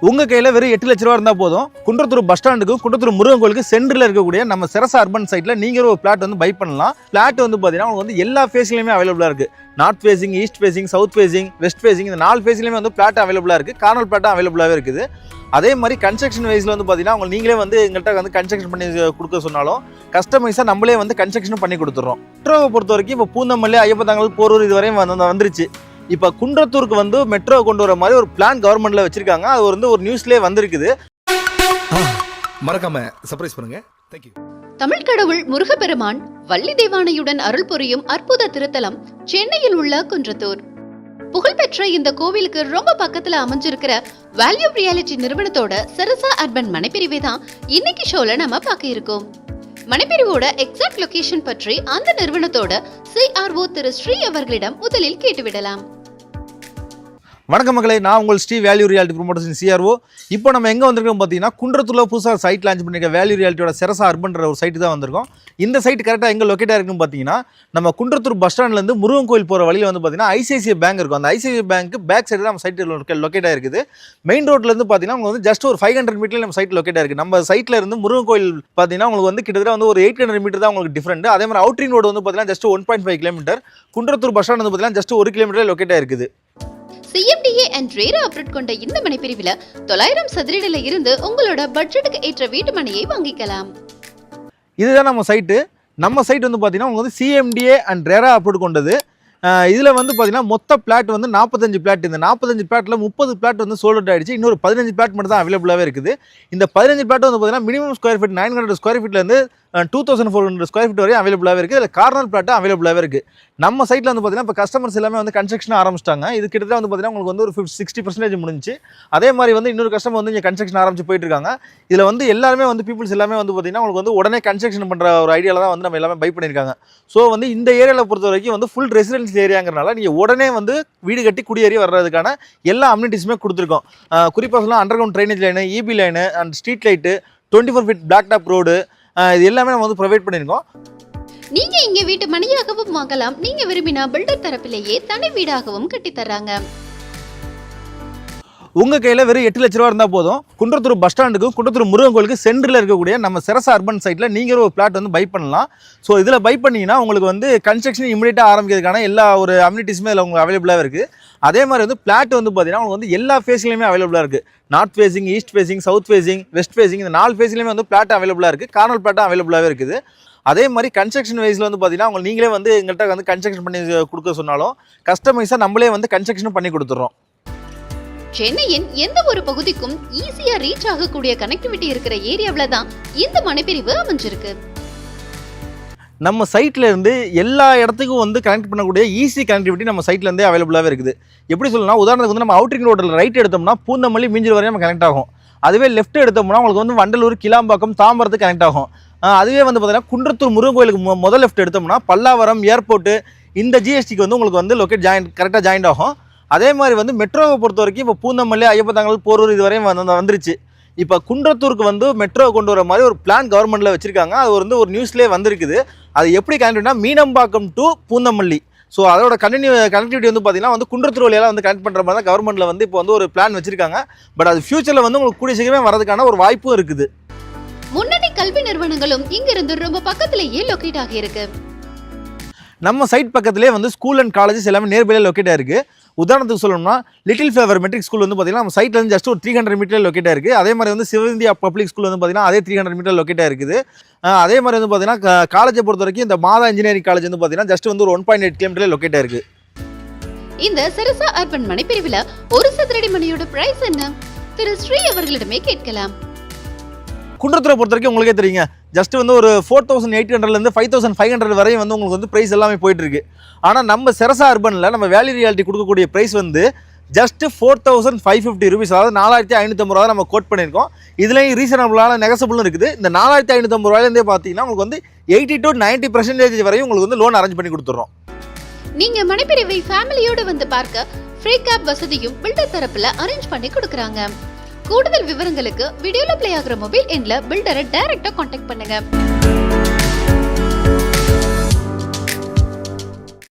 உங்கள் கையில் வெறும் 8 லட்ச ரூபா இருந்தால் போதும். குன்றத்தூர் பஸ் ஸ்டாண்டுக்கும் குன்றத்தூர் முருகன் கோயிலுக்கு சென்டரில் இருக்கக்கூடிய நம்ம செரசா அர்பன் சைட்டில் நீங்கள் ஒரு பிளாட் வந்து பை பண்ணலாம். பிளாட் வந்து பார்த்தீங்கன்னா உங்களுக்கு வந்து எல்லா ஃபேஸ்லையுமே அவைலபிளாக இருக்குது. North facing, east facing, south facing, west facing, இந்த 4 ஃபேஸ்லையுமே வந்து பிளாட் அவைலபிளாக இருக்குது. கார்னர் பிளாட்டும் அவைலபிளாகவே இருக்குது. அதே மாதிரி கன்ஸ்ட்ரக்ஷன் வைஸில் வந்து பார்த்தீங்கன்னா அவங்க நீங்களே வந்து எங்கள்கிட்ட வந்து கன்ஸ்ட்ரக்ஷன் பண்ணி கொடுக்க சொன்னாலும் கஸ்டமைஸாக நம்மளே வந்து கன்ஸ்ட்ரக்ஷன் பண்ணி கொடுத்துட்றோம். மெட்ரோவை பொறுத்த வரைக்கும் இப்போ பூந்தமல்லி, ஐயப்பதாங்கல், போரூர் இதுவரையும் வந்துருச்சு. இப்போ குன்றத்தூருக்கு வந்து மெட்ரோ கொண்டு வர மாதிரி ஒரு பிளான் கவர்மெண்ட்ல வச்சிருக்காங்க. அது வந்து ஒரு நியூஸ்லேயே வந்திருக்குது. மறக்காம சர்ப்ரைஸ் பண்ணுங்க. தேங்க்யூ. தமிழ் கடவுள் முருகப்பெருமான் வள்ளி தேவானையுடன் அருள் புரியும் அற்புத திருத்தலம் சென்னையில் உள்ள குன்றத்தூர். புகழ்பெற்ற இந்த கோவிலுக்கு ரொம்ப பக்கத்துல அமைஞ்சிருக்கிற வேல்யூ ரியாலிட்டி நிறுவனத்தோட செரசா அர்பன் மனைப்பிரிவை தான் இன்னைக்கு ஷோல நம்ம பார்க்க இருக்கோம். மனைப்பிரிவோட எக்ஸாக்ட் லொகேஷன் பற்றி அந்த நிறுவனத்தோட CRO திரு ஸ்ரீ அவர்களிடம் முதலில் கேட்டுவிடலாம். வணக்கம் மக்களே, நான் உங்கள் Sri value reality promoters CRO. இப்போ நம்ம எங்கே வந்திருக்கோம் பார்த்தீங்கன்னா குன்றத்தூரில் புதுசாக சைட் லான்ச் பண்ணியிருக்க வேல்யூ ரியாலிட்டியோட செரசா அர்பன்ற ஒரு சைட்டு தான் வந்திருக்கோம். இந்த சைட் கரெக்டாக எங்கே லொக்கேட்டாக இருக்குன்னு பார்த்தீங்கன்னா நம்ம குன்றத்தூர் பஸ் ஸ்டாண்ட்லேருந்து முருகன் கோயில் போகிற வழியில் வந்து பார்த்தீங்கன்னா ICICI பேங்க் இருக்கும். அந்த ICICI பேங்க் பேக் சைடு தான் நம்ம சைட்டு லொக்கேட்டாக இருக்குது. மெயின் ரோட்லேருந்து பார்த்தீங்கன்னா உங்களுக்கு வந்து ஜஸ்ட் ஒரு 500 மீட்டரில் நம்ம சைட் லொக்கேட்டாக இருக்குது. நம்ம சைட்டில் இருந்து முருகன் கோயில் பார்த்தீங்கன்னா உங்களுக்கு வந்து கிட்டத்தட்ட வந்து ஒரு 800 மீட்டர் தான் உங்களுக்கு டிஃப்ரெண்ட். அதே மாதிரி அவுட்ரிங் ரோடு வந்து பார்த்தீங்கன்னா just 1.5 kilometre. Kundrathur bus stand வந்து பார்த்தீங்கன்னா ஜஸ்ட் 1 கிலோமீட்டர் லொக்கேட்டாக இருக்குது. CMDA and RERA அப்ரூவ் கொண்ட இந்த மனைப்பிரிவில் 900 சதுரடியில் இருந்து உங்களோட பட்ஜெட்டுக்கு ஏற்ற வீட்டு மனையை வாங்கிக்கலாம். இதுதான் நம்ம சைட்டு. நம்ம சைட் வந்து பார்த்தீங்கன்னா உங்களுக்கு வந்து CMDA and RERA அப்ரூவ் கொண்டது. இதில் வந்து பார்த்தீங்கன்னா மொத்த பிளாட் வந்து 45 பிளாட். இந்த 45 பிளாட்டில் 30 பிளாட் வந்து சோல்ட் அவுட் ஆகிடுச்சு. இன்னொரு 15 பிளாட் மட்டும் தான் அவைலபிளாகவே இருக்குது. இந்த 15 பிளாட் வந்து பார்த்தீங்கன்னா மினிமம் ஸ்கொயர் ஃபீட் 900 ஸ்கொயர் ஃபீட்லேருந்து 2400 ஸ்கொயர் ஃபீட் வரையும் அவைலபிளாகவே இருக்குது. இதில் கார்னர் பிளாட்டும் அவைலபிளாகவே இருக்குது. நம்ம சைட்டில் வந்து பார்த்தீங்கன்னா இப்போ கஸ்டமர்ஸ் எல்லாமே வந்து கன்ஸ்ட்ரக்ஷன் ஆரம்பிச்சிட்டாங்க. இது கிட்டத்தட்ட வந்து பார்த்தீங்கன்னா உங்களுக்கு வந்து ஒரு 60% முடிஞ்சு. அதே மாதிரி வந்து இன்னொரு கஸ்டமர் வந்து இங்கே கன்ஸ்ட்ரக்ஷன் ஆரம்பிச்சு போயிட்டு இருக்காங்க. இதில் வந்து எல்லாருமே வந்து பீப்புள்ஸ் எல்லாமே வந்து பார்த்தீங்கன்னா உங்களுக்கு வந்து உடனே கன்ஸ்ட்ரக்ஷன் பண்ணுற ஒரு ஐடியாவில் தான் வந்து நம்ம எல்லாமே பை பண்ணியிருக்காங்க. ஸோ வந்து இந்த ஏரியாவில் பொறுத்த வரைக்கும் வந்து ஃபுல் ரெசிடென்ஷியல் ஏரியாங்கிறனால நீங்கள் உடனே வந்து வீடு கட்டி குடியேறி வர்றதுக்கான எல்லா அம்யூனிட்டிஸுமே கொடுத்துருக்கோம். குறிப்பாக சொல்லலாம் underground drainage line, EB line and street light, 24 feet black top road, இது எல்லாமே நம்ம வந்து ப்ரொவைட் பண்ணியிருக்கோம். நீங்க இங்க வீட்டு மனையாகவும் வாங்கலாம். நீங்க விரும்பினா பில்டர் தரப்பிலேயே தனி வீடாகவும் கட்டி தர்றாங்க. உங்கள் கையில் வெறும் 8 லட்ச ரூபா இருந்தால் போதும். குன்றத்தூர் பஸ் ஸ்டாண்டுக்கும் குன்றத்தூர் முருகன் கோயிலுக்கு சென்டரில் இருக்கக்கூடிய நம்ம செரசா அர்பன் சைட்டில் நீங்கள் ஒரு பிளாட் வந்து பை பண்ணலாம். ஸோ இதில் பை பண்ணிங்கன்னா உங்களுக்கு வந்து கன்ஸ்ட்ரக்ஷன் இமீடியட்டாக ஆரம்பிக்கிறதுக்கான எல்லா ஒரு அம்யூனிட்டிஸுமே இதில் உங்களுக்கு அவைலபிளாக இருக்குது. அதே மாதிரி வந்து பிளாட் வந்து பார்த்தீங்கன்னா உங்களுக்கு வந்து எல்லா ஃபேஸ்லையுமே அவைலபிளாக இருக்குது. North facing, east facing, south facing, west facing, இந்த 4 ஃபேஸ்லையுமே வந்து பிளாட் அவைலபிளாக இருக்குது. கார்னர் பிளாட்டும் அவைலபிளாகவே இருக்குது. அதே மாதிரி கன்ஸ்ட்ரக்ஷன் வைஸில் வந்து பார்த்தீங்கன்னா அவங்க நீங்களே வந்து எங்கள்கிட்ட வந்து கன்ஸ்ட்ரக்ஷன் பண்ணி கொடுக்க சொன்னாலும் கஸ்டமைஸாக நம்மளே வந்து கன்ஸ்ட்ரக்ஷன் பண்ணி கொடுத்துட்றோம். சென்னையின் எந்த ஒரு பகுதிக்கும் ஈஸியா ரீச் ஆகக்கூடிய கனெக்டிவிட்டி இருக்கிற ஏரியாவில் தான் இந்த மனைப்பிரிவு அமைஞ்சிருக்கு. நம்ம சைட்டில் இருந்து எல்லா இடத்துக்கும் வந்து கனெக்ட் பண்ணக்கூடிய ஈஸி கனெக்டிவிட்டி நம்ம சைட்ல இருந்தே அவைலபிளாகவே இருக்குது. எப்படி சொல்லலாம், உதாரணத்துக்கு வந்து நம்ம அவுட்ரிங் ரோட்டில் ரைட் எடுத்தோம்னா பூந்தமல்லி, மீஞ்சூர் வரையும் நம்ம கனெக்ட் ஆகும். அதுவே லெஃப்ட் எடுத்தோம்னா உங்களுக்கு வந்து வண்டலூர், கிளாம்பாக்கம், தாம்பரத்துக்கு கனெக்ட் ஆகும். அதுவே வந்து பார்த்தீங்கன்னா குன்றத்தூர் முருகன் கோயிலுக்கு முதல் லெஃப்ட் எடுத்தோம்னா பல்லாவரம், ஏர்போர்ட்டு, இந்த GSTக்கு வந்து உங்களுக்கு வந்து கரெக்டாக ஜாயின்ட் ஆகும். அதே மாதிரி வந்து மெட்ரோவை பொறுத்த வரைக்கும் இப்போ பூந்தமல்லி, ஐயப்பதாங்கல், போரூர் இதுவரையும் வந்துருச்சு. இப்போ குன்றத்தூருக்கு வந்து மெட்ரோ கொண்டு வர மாதிரி ஒரு பிளான் கவர்மெண்ட்டில் வச்சுருக்காங்க. அது வந்து ஒரு நியூஸ்லேயே வந்திருக்குது. அது எப்படி கனெக்டிவிட்டினா மீனம்பாக்கம் டு பூந்தமல்லி. ஸோ அதோட கனெக்டிவிட்டி வந்து பார்த்தீங்கன்னா வந்து குன்றத்தூர் வழியெல்லாம் வந்து கனெக்ட் பண்ணுற மாதிரி தான் கவர்மெண்ட்டில் வந்து இப்போ வந்து ஒரு பிளான் வச்சுருக்காங்க. பட் அது ஃபியூச்சரில் வந்து உங்களுக்கு கூடிய சீக்கிரமே வரதுக்கான ஒரு வாய்ப்பும் இருக்குது. முன்னணி கல்வி நிறுவனங்களும் இங்கிருந்து ரொம்ப பக்கத்திலேயே லொக்கேட் ஆகியிருக்கு. நம்ம சைட் பக்கத்திலே வந்து ஸ்கூல் அண்ட் காலேஜஸ் எல்லாமே நேர்பையில் லொக்கேட் ஆயிருக்கு. உதாரணத்துக்கு சொல்லணும்னா லிட்டில் ஃபேவர் மெட்ரிக் ஸ்கூல் வந்து பார்த்தீங்கன்னா நம்ம சைட்ல இருந்து ஜஸ்ட் ஒரு 300 மீட்டர் லொக்கேட் ஆயிருக்கு. அதே மாதிரி வந்து சிவந்தியா பப்ளிக் ஸ்கூல் வந்து பார்த்தீங்கன்னா அதே 300 மீட்டர் லொக்கேட் ஆயிருக்குது. அதே மாதிரி வந்து பார்த்தீங்கன்னா காலேஜை பொறுத்த வரைக்கும் இந்த மாதா இன்ஜினியரிங் காலேஜ் வந்து பார்த்தீங்கன்னா ஜஸ்ட் வந்து ஒரு 1.8 கிலோமீட்டர் லொக்கேட் ஆயிருக்கு. இந்த செரசா அர்பன் மனைப்பிரிவில் ஒரு சதுரடி மனையோட பிரைஸ் என்ன? திரு ஸ்ரீ அவர்களிடமே கேட்கலாம். குன்றத்தூரை பொறுத்த வரைக்கும் உங்களுக்கே தெரியுங்க, ஜஸ்ட் வந்து ஒரு 4800லேருந்து 5500 வரையும் வந்து உங்களுக்கு வந்து ப்ரைஸ் எல்லாமே போயிட்டு இருக்கு. ஆனால் நம்ம செரசா அர்பனில் நம்ம வேல்யூ ரியாலிட்டி கொடுக்கக்கூடிய ப்ரைஸ் வந்து ஜஸ்ட் 4550 ரூபீஸ், அதாவது 4550 ரூபா நம்ம கோட் பண்ணியிருக்கோம். இதுலேயும் ரீசனபிளான நெகசபிளும் இருக்குது. இந்த 4550 ரூபாயிலேருந்தே பார்த்தீங்கன்னா உங்களுக்கு வந்து 80 to 90% வரையும் உங்களுக்கு வந்து லோன் அரேஞ்ச் பண்ணி கொடுத்துட்றோம். நீங்க மனைப்பிரிவை ஃபேமிலியோட வந்து பார்க்க ஃப்ரீ கேப் வசதியும் பில்டர் தரப்புல அரேஞ்ச் பண்ணி கொடுக்குறாங்க. கூடுதல் விவரங்களுக்கு வீடியோல ப்ளே ஆகுற மொபைல் எண்ல பில்டரை டைரக்டா கான்டாக்ட் பண்ணுங்க.